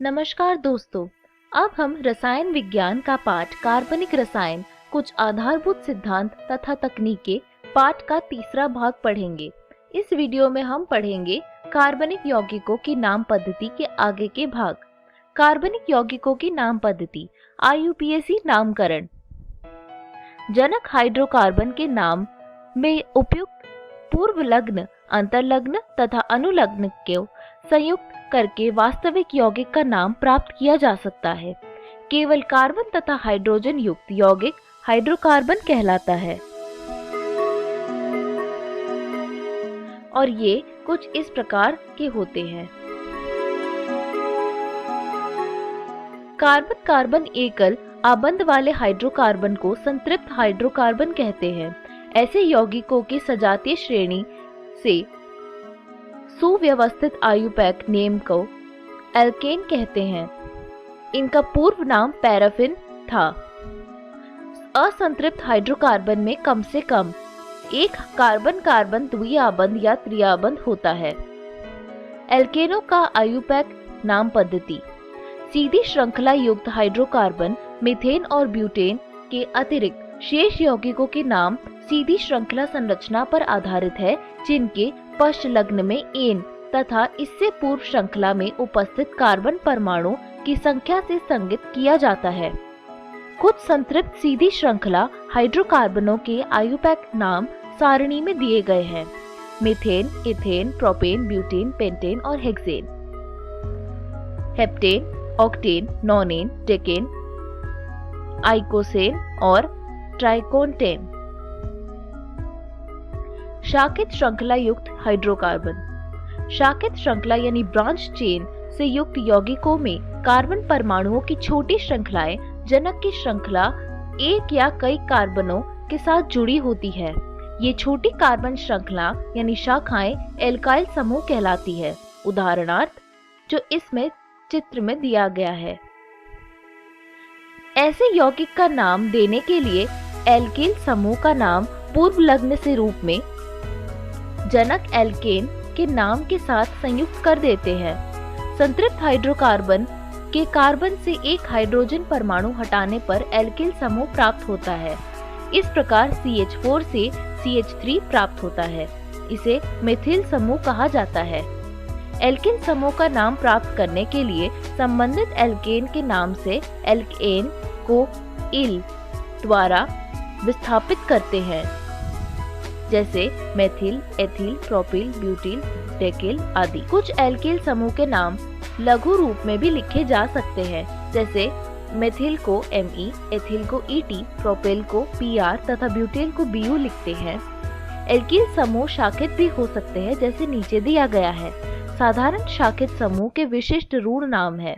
नमस्कार दोस्तों, अब हम रसायन विज्ञान का पाठ कार्बनिक रसायन कुछ आधारभूत सिद्धांत तथा तकनीकें पाठ का तीसरा भाग पढ़ेंगे। इस वीडियो में हम पढ़ेंगे कार्बनिक यौगिकों की नाम पद्धति के आगे के भाग। कार्बनिक यौगिकों की नाम पद्धति IUPAC नामकरण। जनक हाइड्रोकार्बन के नाम में उपयुक्त पूर्वलग्न, अंतर्लग्न तथा अनुलग्न को संयुक्त करके वास्तविक यौगिक का नाम प्राप्त किया जा सकता है। केवल कार्बन तथा हाइड्रोजन युक्त यौगिक हाइड्रोकार्बन कहलाता है। और ये कुछ इस प्रकार के होते हैं। कार्बन कार्बन एकल आबंध वाले हाइड्रोकार्बन को संतृप्त हाइड्रोकार्बन कहते हैं। ऐसे यौगिकों की सजातीय श्रेणी से सुव्यवस्थित आयुपैक नेम को एल्केन कहते हैं। इनका पूर्व नाम पैराफिन था। असंतृप्त हाइड्रोकार्बन में कम से कम एक कार्बन कार्बन द्विआबंध या त्रिआबंध होता है। एल्केनों का आयुपैक नाम पद्धति सीधी श्रृंखला युक्त हाइड्रोकार्बन मीथेन और ब्यूटेन के अतिरिक्त शेष यौगिकों के नाम सीधी श्रृंखला संरचना पर आधारित है, जिनके पश्चलग्न में एन तथा इससे पूर्व श्रृंखला में उपस्थित कार्बन परमाणु की संख्या से संगत किया जाता है। कुछ संतृप्त सीधी श्रृंखला हाइड्रोकार्बनों के आयुपैक नाम सारणी में दिए गए हैं: methane, ethane, propane, butane, pentane और hexane. Heptane, octane, nonane, decane, eicosane और ट्राइकोन्टेन। शाखित श्रृंखला युक्त हाइड्रोकार्बन। शाखित श्रृंखला यानी ब्रांच चेन से युक्त यौगिकों में कार्बन परमाणुओं की छोटी श्रृंखलाएं जनक की श्रृंखला एक या कई कार्बनों के साथ जुड़ी होती है। ये छोटी कार्बन श्रृंखला यानी शाखाएं एल्काइल समूह कहलाती है। उदाहरणार्थ जो इसमें चित्र में दिया गया है। ऐसे यौगिक का नाम देने के लिए एल्किल समूह का नाम पूर्वलग्न से रूप में जनक एल्केन के नाम के साथ संयुक्त कर देते हैं। संतृप्त हाइड्रोकार्बन के कार्बन से एक हाइड्रोजन परमाणु हटाने पर एल्किल समूह प्राप्त होता है। इस प्रकार CH4 से CH3 प्राप्त होता है। इसे मेथिल समूह कहा जाता है। एल्किल समूह का नाम प्राप्त करने के लिए संबंधित एल्केन के नाम से एल्केन को इल द्वारा विस्थापित करते हैं, जैसे मेथिल, एथिल, प्रोपिल, ब्यूटिल, डेकिल आदि। कुछ एल्किल समूह के नाम लघु रूप में भी लिखे जा सकते हैं, जैसे मेथिल को Me, एथिल को Et, प्रोपिल को Pr तथा ब्यूटिल को Bu लिखते हैं। एल्किल समूह शाखित भी हो सकते हैं, जैसे नीचे दिया गया है। साधारण शाखित समूह के विशिष्ट ऋण नाम है।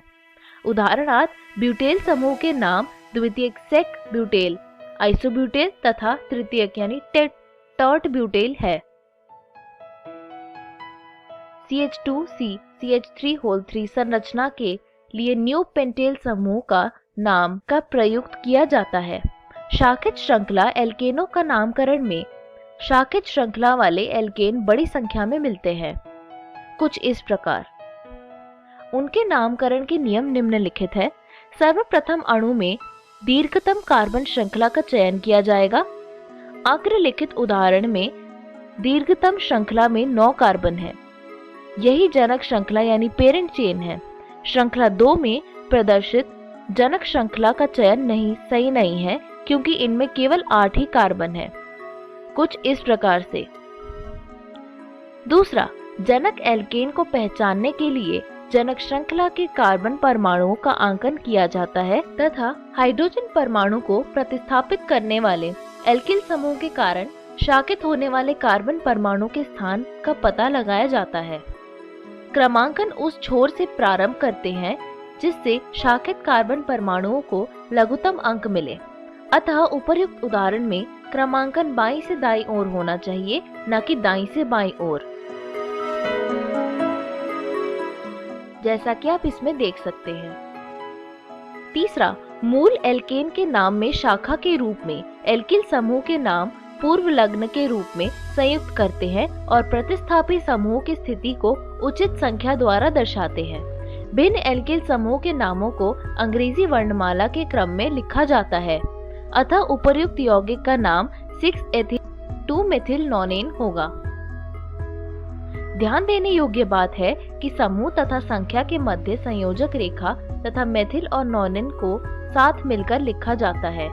उदाहरणार्थ ब्यूटेल समूह के नाम द्वितीयक सेक ब्यूटेल, आइसोब्यूटेल तथा तृतीयक यानी टर्ट ब्यूटेल है। CH2C CH3 संरचना के लिए न्यू पेंटेल समूह का नाम का प्रयुक्त किया जाता है। शाखित श्रृंखला एल्केनों का नामकरण में शाखित श्रृंखला वाले एल्केन बड़ी संख्या में मिलते हैं, कुछ इस प्रकार। उनके नामकरण के नियम निम्नलिखित है। सर्वप्रथम अणु में दीर्घतम कार्बन श्रृंखला का चयन किया जाएगा। अग्रलिखित उदाहरण में दीर्घतम श्रृंखला में 9 कार्बन है। यही जनक श्रृंखला यानी पेरेंट चेन है। श्रृंखला 2 में प्रदर्शित जनक श्रृंखला का चयन सही नहीं है, क्योंकि इनमें केवल 8 ही कार्बन है, कुछ इस प्रकार से। दूसरा, जनक एल्केन को पहचानने के लिए जनक श्रृंखला के कार्बन परमाणुओं का आंकन किया जाता है तथा हाइड्रोजन परमाणु को प्रतिस्थापित करने वाले एल्किल समूह के कारण शाखित होने वाले कार्बन परमाणु के स्थान का पता लगाया जाता है। क्रमांकन उस छोर से प्रारंभ करते हैं जिससे शाखित कार्बन परमाणुओं को लघुतम अंक मिले। अतः उपर्युक्त उदाहरण में क्रमांकन बाईं से दाईं ओर होना चाहिए, न कि दाईं से बाईं ओर, जैसा कि आप इसमें देख सकते हैं। तीसरा, मूल एल्केन के नाम में शाखा के रूप में एल्किल समूह के नाम पूर्वलग्न के रूप में संयुक्त करते हैं और प्रतिस्थापी समूह की स्थिति को उचित संख्या द्वारा दर्शाते हैं। भिन्न एल्किल समूह के नामों को अंग्रेजी वर्णमाला के क्रम में लिखा जाता है, अतः उपर्युक्त यौगिक का नाम 6-एथिल 2-मेथिल नॉनेन होगा। ध्यान देने योग्य बात है कि समूह तथा संख्या के मध्य संयोजक रेखा तथा मेथिल और नॉनेन को साथ मिलकर लिखा जाता है।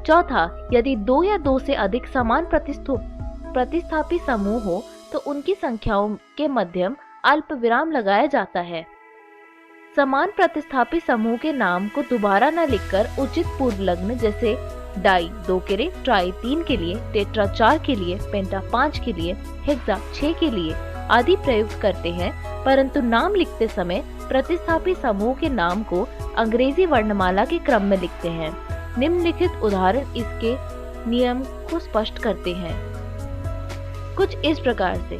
चौथा, यदि 2 या 2 से अधिक समान प्रतिस्थापी समूह हो तो उनकी संख्याओं के मध्यम अल्प विराम लगाया जाता है। समान प्रतिस्थापी समूह के नाम को दोबारा न लिखकर उचित पूर्व लग्न जैसे डाई 2 के लिए, ट्राई 3 के लिए, टेट्रा 4 के लिए, पेंटा 5 के लिए, हेक्सा 6 के लिए आदि प्रयुक्त करते हैं, परंतु नाम लिखते समय प्रतिस्थापी समूह के नाम को अंग्रेजी वर्णमाला के क्रम में लिखते हैं। निम्नलिखित उदाहरण इसके नियम को स्पष्ट करते हैं। कुछ इस प्रकार से।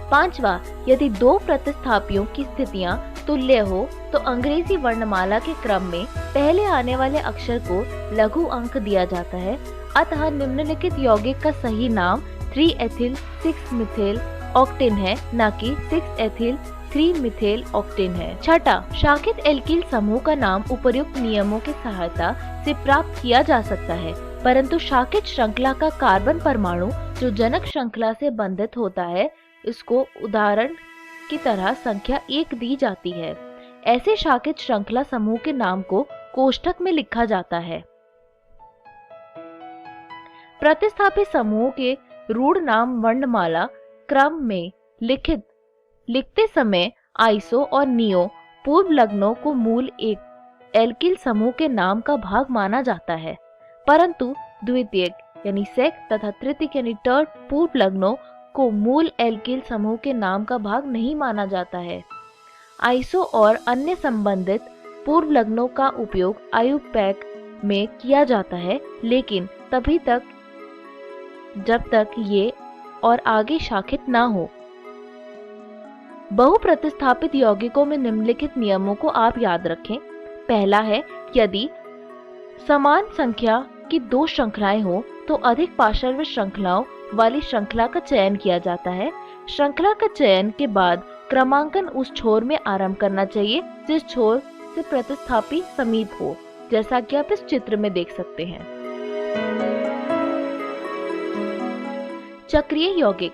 पांचवा, यदि 2 प्रतिस्थापियों की स्थितियां तुल्य हो तो अंग्रेजी वर्णमाला के क्रम में पहले आने वाले अक्षर को लघु अंक दिया जाता है, अतः निम्नलिखित यौगिक का सही नाम 3-एथिल 6-मिथेल ऑक्टेन है, न कि 6-एथिल 3-मिथेल ऑक्टेन है। छठा, शाखित एल्किल समूह का नाम उपर्युक्त नियमों की सहायता से प्राप्त किया जा सकता है, परंतु शाखित श्रृंखला का कार्बन परमाणु जो जनक श्रृंखला से बंधित होता है इसको उदाहरण की तरह संख्या 1 दी जाती है। ऐसे शाखित श्रृंखला समूह के नाम को कोष्ठक में लिखा जाता है। प्रतिस्थापित समूह के रूढ़ नाम वर्णमाला क्रम में लिखते समय आइसो और नियो पूर्व लग्नों को मूल एक एल्किल समूह के नाम का भाग माना जाता है, परंतु द्वितीयक यानी सेक तथा तृतीयक यानी टर्ड पूर्व लग्नों को मूल एल्किल समूह के नाम का भाग नहीं माना जाता है। आइसो और अन्य संबंधित पूर्व लग्नों का उपयोग आयुर्पैक में किया जाता है, लेकिन तभी तक जब तक ये और आगे शाखित ना हो। बहुप्रतिस्थापित यौगिकों में निम्नलिखित नियमों को आप याद रखें। पहला है, यदि समान संख्या की 2 श्रृंखलाएं हो तो अधिक पार्श्व श्रृंखलाओं वाली श्रृंखला का चयन किया जाता है। श्रृंखला का चयन के बाद क्रमांकन उस छोर में आरंभ करना चाहिए जिस छोर से प्रतिस्थापी समीप हो, जैसा कि आप इस चित्र में देख सकते हैं। चक्रीय यौगिक,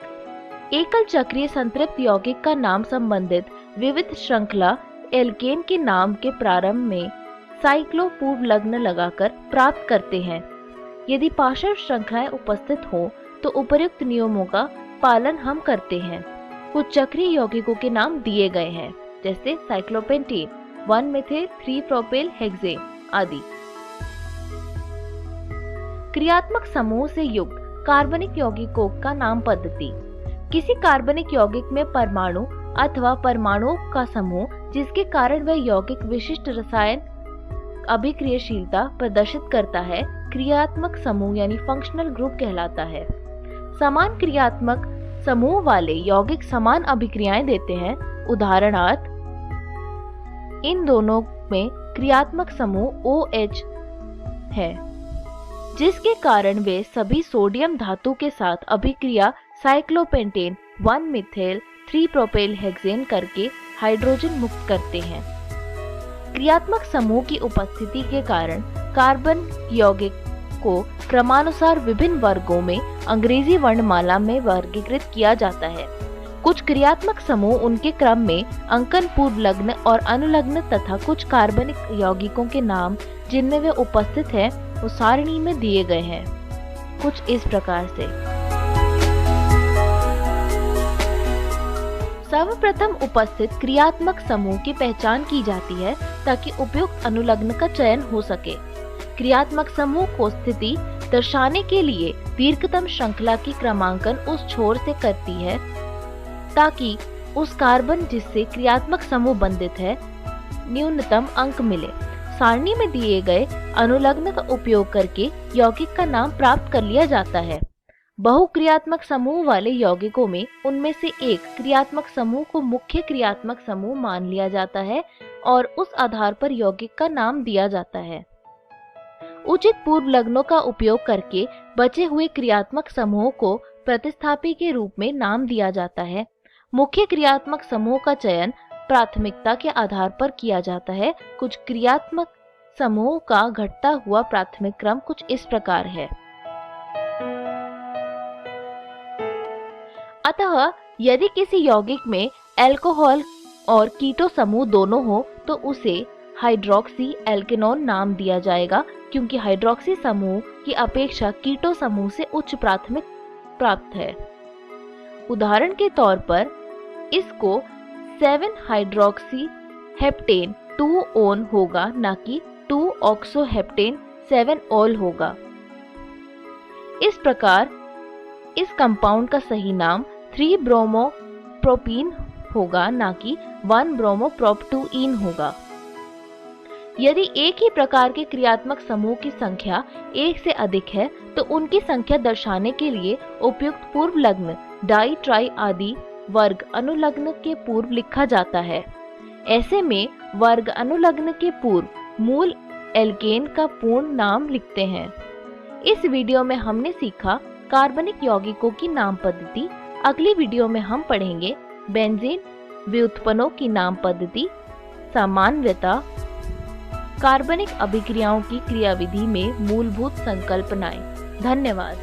एकल चक्रीय संतृप्त यौगिक का नाम संबंधित विविध श्रृंखला एल्केन के नाम के प्रारंभ में साइक्लो पूर्व लग्न लगाकर प्राप्त करते हैं। यदि पार्श्व श्रृंखलाएं उपस्थित हो तो उपर्युक्त नियमों का पालन हम करते हैं। कुछ चक्रीय यौगिकों के नाम दिए गए हैं, जैसे साइक्लोपेंटेन 1-मेथिल 3-प्रोपेल हेक्सेन आदि। क्रियात्मक समूह से युक्त कार्बनिक यौगिकों का नाम पद्धति। किसी कार्बनिक यौगिक में परमाणु अथवा परमाणुओं का समूह जिसके कारण वह यौगिक विशिष्ट रसायन अभिक्रियाशीलता प्रदर्शित करता है क्रियात्मक समूह यानी फंक्शनल ग्रुप कहलाता है। समान क्रियात्मक समूह वाले यौगिक समान अभिक्रियाएं देते हैं। उदाहरणार्थ इन दोनों में क्रियात्मक समूह OH है, जिसके कारण वे सभी सोडियम धातु के साथ अभिक्रिया साइक्लोपेंटेन 1-मेथिल 3-प्रोपेल हेक्सेन करके हाइड्रोजन मुक्त करते हैं। क्रियात्मक समूह की उपस्थिति के कारण कार्बन यौगिक को क्रमानुसार विभिन्न वर्गों में अंग्रेजी वर्णमाला में वर्गीकृत किया जाता है। कुछ क्रियात्मक समूह उनके क्रम में अंकन पूर्व लग्न और अनुलग्न तथा कुछ कार्बनिक यौगिकों के नाम जिनमें वे उपस्थित हैं वो सारणी में दिए गए हैं, कुछ इस प्रकार से। सर्वप्रथम उपस्थित क्रियात्मक समूह की पहचान की जाती है ताकि उपयुक्त अनुलग्न का चयन हो सके। क्रियात्मक समूह को स्थिति दर्शाने के लिए दीर्घतम श्रृंखला की क्रमांकन उस छोर से करती है ताकि उस कार्बन जिससे क्रियात्मक समूह बंधित है न्यूनतम अंक मिले। सारणी में दिए गए अनुलग्न का उपयोग करके यौगिक का नाम प्राप्त कर लिया जाता है। बहुक्रियात्मक समूह वाले यौगिकों में उनमें से एक क्रियात्मक समूह को मुख्य क्रियात्मक समूह मान लिया जाता है और उस आधार पर यौगिक का नाम दिया जाता है। उचित पूर्व लग्नों का उपयोग करके बचे हुए क्रियात्मक समूह को प्रतिस्थापी के रूप में नाम दिया जाता है। मुख्य क्रियात्मक समूह का चयन प्राथमिकता के आधार पर किया जाता है। कुछ क्रियात्मक समूह का घटता हुआ प्राथमिक क्रम कुछ इस प्रकार है। अतः यदि किसी यौगिक में अल्कोहल और कीटो समूह दोनों हो तो उसे हाइड्रोक्सी एल्केनोन नाम दिया जाएगा, क्योंकि हाइड्रोक्सी समूह की अपेक्षा कीटो समूह से उच्च प्राथमिक प्राप्त है। उदाहरण के तौर पर इसको 7 हाइड्रोक्सी हेप्टेन 2 ओन होगा, ना कि 2 ऑक्सो हेप्टेन 7 ओल होगा। इस प्रकार इस कंपाउंड का सही नाम 3 ब्रोमोप्रोपीन होगा, ना कि 1 ब्रोमोप्रोपटूइन होगा। यदि एक ही प्रकार के क्रियात्मक समूह की संख्या एक से अधिक है तो उनकी संख्या दर्शाने के लिए उपयुक्त पूर्व लग्न डाई ट्राई आदि वर्ग अनुलग्न के पूर्व लिखा जाता है। ऐसे में वर्ग अनुलग्न के पूर्व मूल एल्केन का पूर्ण नाम लिखते हैं। इस वीडियो में हमने सीखा कार्बनिक यौगिकों की नाम पद्धति। अगली वीडियो में हम पढ़ेंगे बेंजीन व्युत्पन्नों की नाम पद्धति, सामान्यतः कार्बनिक अभिक्रियाओं की क्रियाविधि में मूलभूत संकल्पनाएं। धन्यवाद।